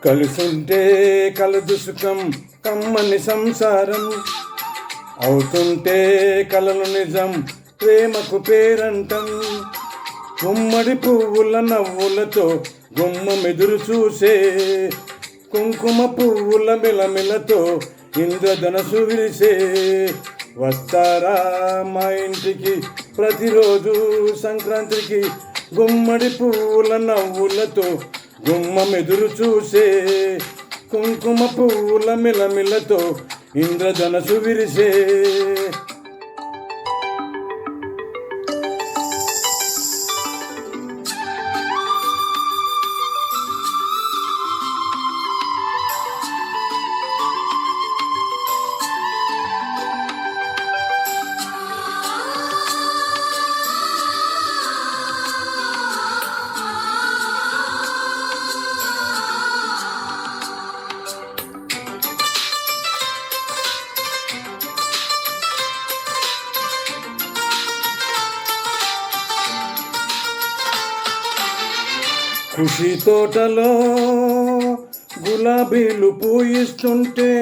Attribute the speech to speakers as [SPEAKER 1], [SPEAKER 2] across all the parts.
[SPEAKER 1] కలిసుంటే కలదు సుఖం కమ్మని సంసారం, అవుతుంటే కలలు నిజం ప్రేమకు పేరంటం. గుమ్మడి పువ్వుల నవ్వులతో గుమ్మమెదురు చూసే, కుంకుమ పువ్వుల మిలమిలతో ఇంద్రధనసు విరిసే. వస్తారా మా ఇంటికి ప్రతిరోజు సంక్రాంతికి, గుమ్మడి పువ్వుల నవ్వులతో గుమ్మమెదురు చూసే, కుంకుమ పువ్వుల మిలమిలతో ఇంద్రధనసు విరిసే. ఖుషి తోటలో గులాబీలు పూయిస్తుంటే,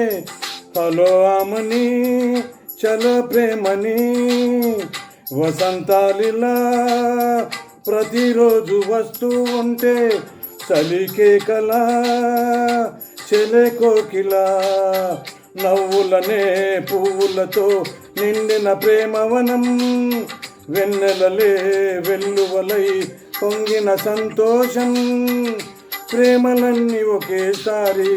[SPEAKER 1] హలో ఆమని చలో ప్రేమని, వసంతాలిలా ప్రతిరోజు వస్తూ ఉంటే, చలికే కలా చెలే కోకిలా. నవ్వులనే పువ్వులతో నిండిన ప్రేమవనం, వెన్నెలలే వెల్లువలై పొంగిన సంతోషం. ప్రేమలన్నీ ఒకేసారి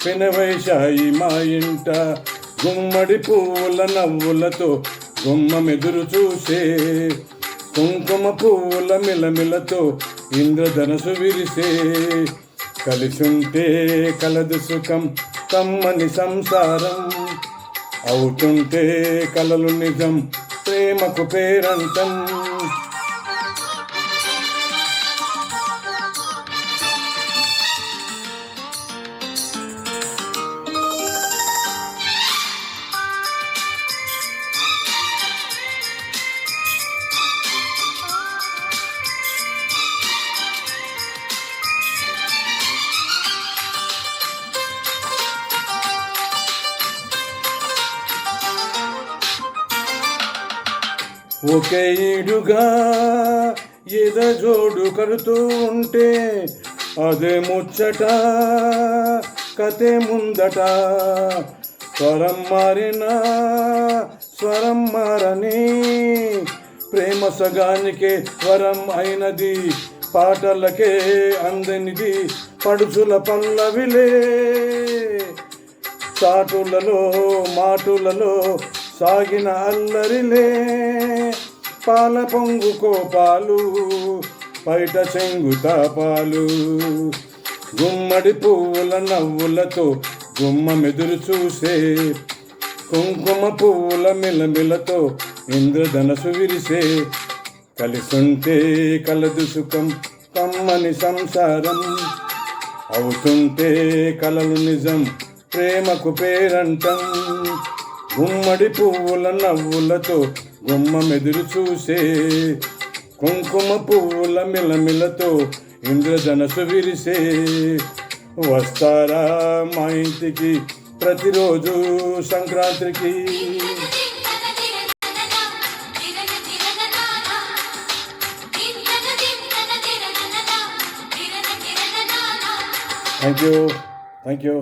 [SPEAKER 1] పెనవేశాయి మా ఇంట, గుమ్మడి పువ్వుల నవ్వులతో గుమ్మమెదురు చూసే, కుంకుమ పువ్వుల మిలమిలతో ఇంద్రధనసు విరిసే. కలిసుంటే కలదు సుఖం కమ్మని సంసారం, అవుతుంటే కలలు నిజం ప్రేమకు పేరంటం. ఒకే ఈడుగా ఎదజోడు కడుతూ ఉంటే, అదే ముచ్చట కథే ముందట. స్వరం మారినా స్వరం మారని, ప్రేమ సగానికే వరం అయినది, పాటలకే అందనిది పడుచుల పల్లవిలే. చాటులలో మాటులలో సాగిన అల్లరిలే, పాల పొంగు కోపాలు బయట చెంగు తాపాలు. గుమ్మడి పువ్వుల నవ్వులతో గుమ్మమెదురు చూసే, కుంకుమ పువ్వుల మిలమిలతో ఇంద్రధనసు విరిసే. కలిసుంటే కలదు సుఖం కమ్మని సంసారం, అవుతుంటే కలలు నిజం ప్రేమకు పేరంటం. గుమ్మడి పువ్వుల నవ్వులతో గుమ్మమెదురు చూసే, కుంకుమ పువ్వుల మిలమిలతో ఇంద్రధనసు విరిసే. వస్తారా మా ఇంటికి ప్రతిరోజు సంక్రాంతికి. Thank you.